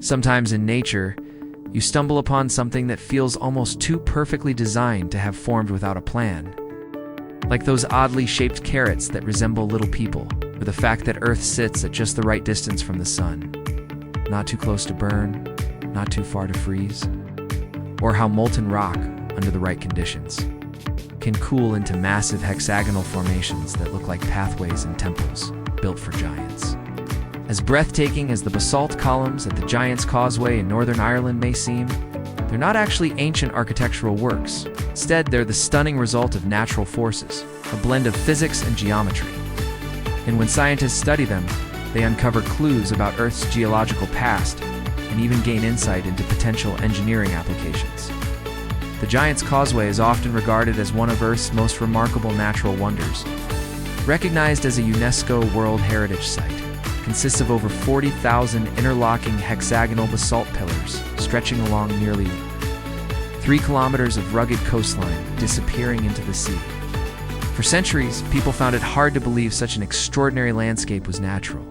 Sometimes in nature, you stumble upon something that feels almost too perfectly designed to have formed without a plan. Like those oddly shaped carrots that resemble little people, or the fact that Earth sits at just the right distance from the sun. Not too close to burn, not too far to freeze. Or how molten rock, under the right conditions, can cool into massive hexagonal formations that look like pathways and temples built for giants. As breathtaking as the basalt columns at the Giant Causeway in Northern Ireland may seem, they're not actually ancient architectural works. Instead, they're the stunning result of natural forces, a blend of physics and geometry. And when scientists study them, they uncover clues about Earth's geological past and even gain insight into potential engineering applications. The Giant's Causeway is often regarded as one of Earth's most remarkable natural wonders. Recognized as a UNESCO World Heritage Site, consists of over 40,000 interlocking hexagonal basalt pillars stretching along nearly 3 kilometers of rugged coastline disappearing into the sea. For centuries, people found it hard to believe such an extraordinary landscape was natural.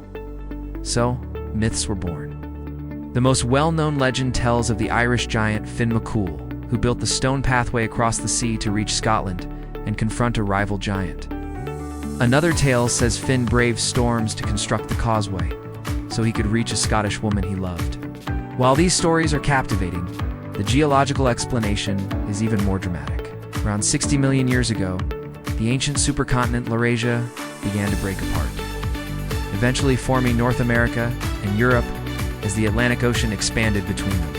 So, myths were born. The most well-known legend tells of the Irish giant Finn McCool, who built the stone pathway across the sea to reach Scotland and confront a rival giant. Another tale says Finn braved storms to construct the causeway, so he could reach a Scottish woman he loved. While these stories are captivating, the geological explanation is even more dramatic. Around 60 million years ago, the ancient supercontinent Laurasia began to break apart, eventually forming North America and Europe as the Atlantic Ocean expanded between them.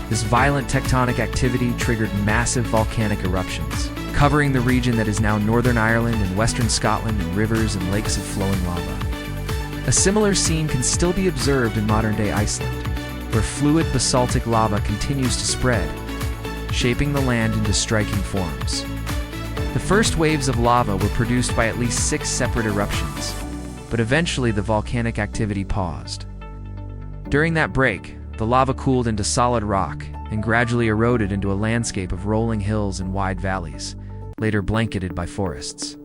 This violent tectonic activity triggered massive volcanic eruptions, covering the region that is now Northern Ireland and Western Scotland in rivers and lakes of flowing lava. A similar scene can still be observed in modern-day Iceland, where fluid basaltic lava continues to spread, shaping the land into striking forms. The first waves of lava were produced by at least 6 separate eruptions, but eventually the volcanic activity paused. During that break, the lava cooled into solid rock and gradually eroded into a landscape of rolling hills and wide valleys, later blanketed by forests.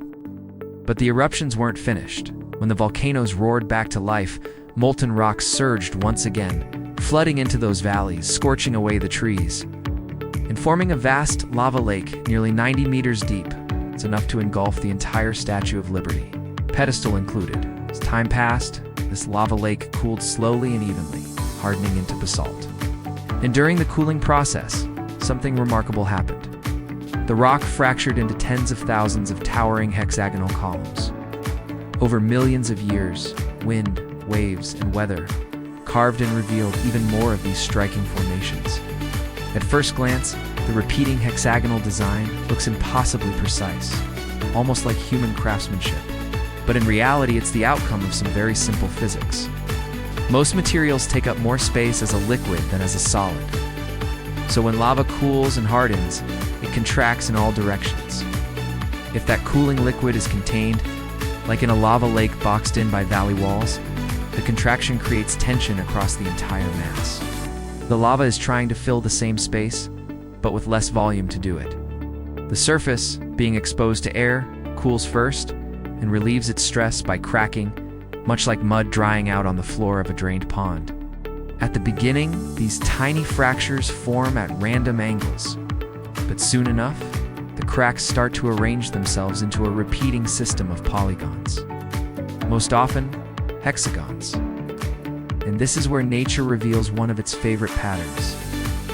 But the eruptions weren't finished. When the volcanoes roared back to life, molten rock surged once again, flooding into those valleys, scorching away the trees, and forming a vast lava lake nearly 90 meters deep. It's enough to engulf the entire Statue of Liberty, pedestal included. As time passed, this lava lake cooled slowly and evenly, hardening into basalt. And during the cooling process, something remarkable happened. The rock fractured into tens of thousands of towering hexagonal columns. Over millions of years, wind, waves, and weather carved and revealed even more of these striking formations. At first glance, the repeating hexagonal design looks impossibly precise, almost like human craftsmanship. But in reality, it's the outcome of some very simple physics. Most materials take up more space as a liquid than as a solid. So when lava cools and hardens, it contracts in all directions. If that cooling liquid is contained, like in a lava lake boxed in by valley walls, the contraction creates tension across the entire mass. The lava is trying to fill the same space, but with less volume to do it. The surface, being exposed to air, cools first and relieves its stress by cracking, much like mud drying out on the floor of a drained pond. At the beginning, these tiny fractures form at random angles, but soon enough, the cracks start to arrange themselves into a repeating system of polygons, most often hexagons. And this is where nature reveals one of its favorite patterns,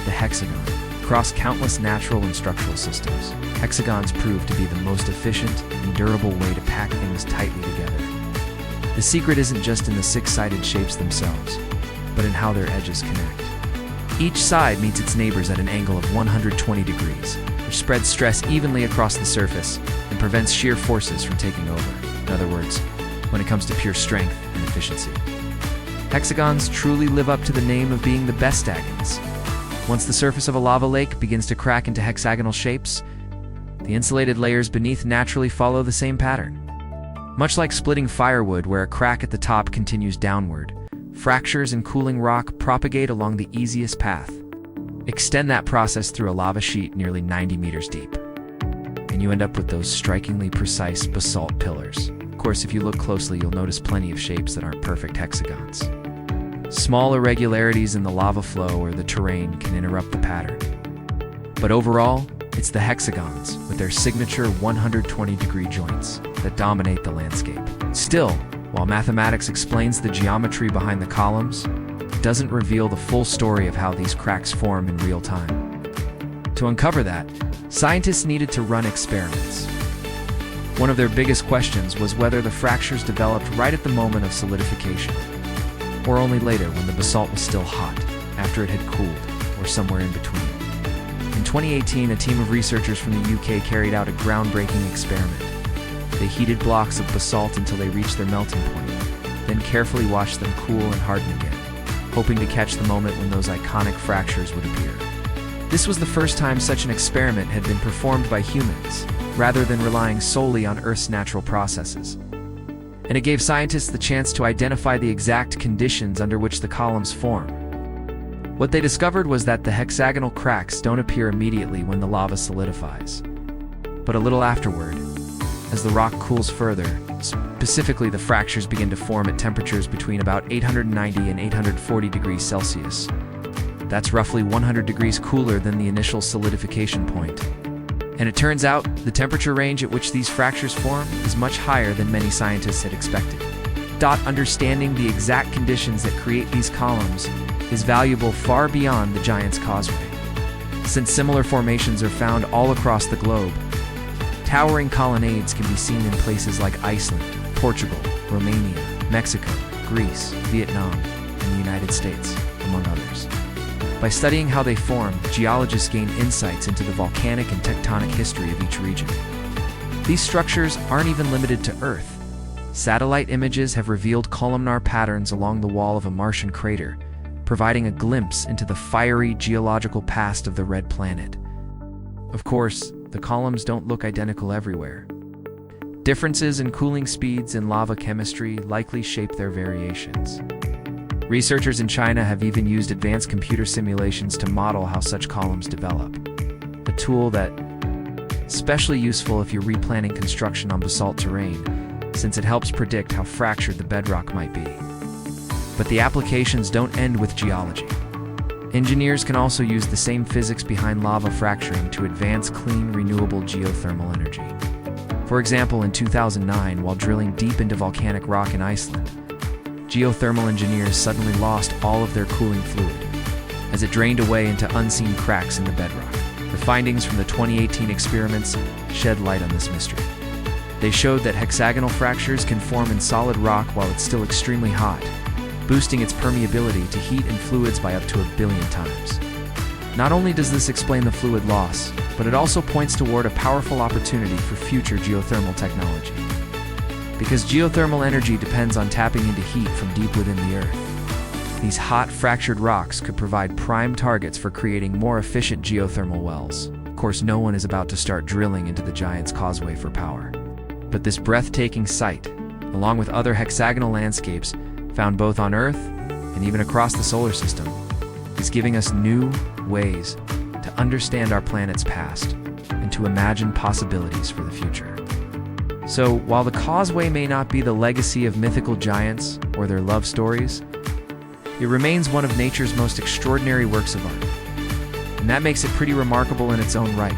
the hexagon. Across countless natural and structural systems, hexagons prove to be the most efficient and durable way to pack things tightly together. The secret isn't just in the 6-sided shapes themselves, but in how their edges connect. Each side meets its neighbors at an angle of 120 degrees, which spreads stress evenly across the surface and prevents shear forces from taking over. In other words, when it comes to pure strength and efficiency. Hexagons truly live up to the name of being the bestagons. Once the surface of a lava lake begins to crack into hexagonal shapes, the insulated layers beneath naturally follow the same pattern. Much like splitting firewood where a crack at the top continues downward, fractures in cooling rock propagate along the easiest path. Extend that process through a lava sheet nearly 90 meters deep, and you end up with those strikingly precise basalt pillars. Of course, if you look closely, you'll notice plenty of shapes that aren't perfect hexagons. Small irregularities in the lava flow or the terrain can interrupt the pattern. But overall, it's the hexagons, with their signature 120-degree joints, that dominate the landscape. Still, while mathematics explains the geometry behind the columns, it doesn't reveal the full story of how these cracks form in real time. To uncover that, scientists needed to run experiments. One of their biggest questions was whether the fractures developed right at the moment of solidification, or only later when the basalt was still hot, after it had cooled, or somewhere in between. In 2018, a team of researchers from the UK carried out a groundbreaking experiment. They heated blocks of basalt until they reached their melting point, then carefully watched them cool and harden again, hoping to catch the moment when those iconic fractures would appear. This was the first time such an experiment had been performed by humans, rather than relying solely on Earth's natural processes. And it gave scientists the chance to identify the exact conditions under which the columns form. What they discovered was that the hexagonal cracks don't appear immediately when the lava solidifies, but a little afterward. As the rock cools further, specifically the fractures begin to form at temperatures between about 890 and 840 degrees Celsius. That's roughly 100 degrees cooler than the initial solidification point. And it turns out, the temperature range at which these fractures form is much higher than many scientists had expected. Understanding the exact conditions that create these columns is valuable far beyond the Giant Causeway. Since similar formations are found all across the globe, towering colonnades can be seen in places like Iceland, Portugal, Romania, Mexico, Greece, Vietnam, and the United States, among others. By studying how they form, geologists gain insights into the volcanic and tectonic history of each region. These structures aren't even limited to Earth. Satellite images have revealed columnar patterns along the wall of a Martian crater, providing a glimpse into the fiery geological past of the red planet. Of course, the columns don't look identical everywhere. Differences in cooling speeds and lava chemistry likely shape their variations. Researchers in China have even used advanced computer simulations to model how such columns develop, a tool that's especially useful if you're replanning construction on basalt terrain, since it helps predict how fractured the bedrock might be. But the applications don't end with geology. Engineers can also use the same physics behind lava fracturing to advance clean, renewable geothermal energy. For example, in 2009, while drilling deep into volcanic rock in Iceland, geothermal engineers suddenly lost all of their cooling fluid, as it drained away into unseen cracks in the bedrock. The findings from the 2018 experiments shed light on this mystery. They showed that hexagonal fractures can form in solid rock while it's still extremely hot, boosting its permeability to heat and fluids by up to 1 billion times. Not only does this explain the fluid loss, but it also points toward a powerful opportunity for future geothermal technology. Because geothermal energy depends on tapping into heat from deep within the Earth. These hot, fractured rocks could provide prime targets for creating more efficient geothermal wells. Of course, no one is about to start drilling into the Giant's Causeway for power. But this breathtaking site, along with other hexagonal landscapes found both on Earth and even across the solar system, is giving us new ways to understand our planet's past and to imagine possibilities for the future. So, while the Causeway may not be the legacy of mythical giants or their love stories, it remains one of nature's most extraordinary works of art. And that makes it pretty remarkable in its own right.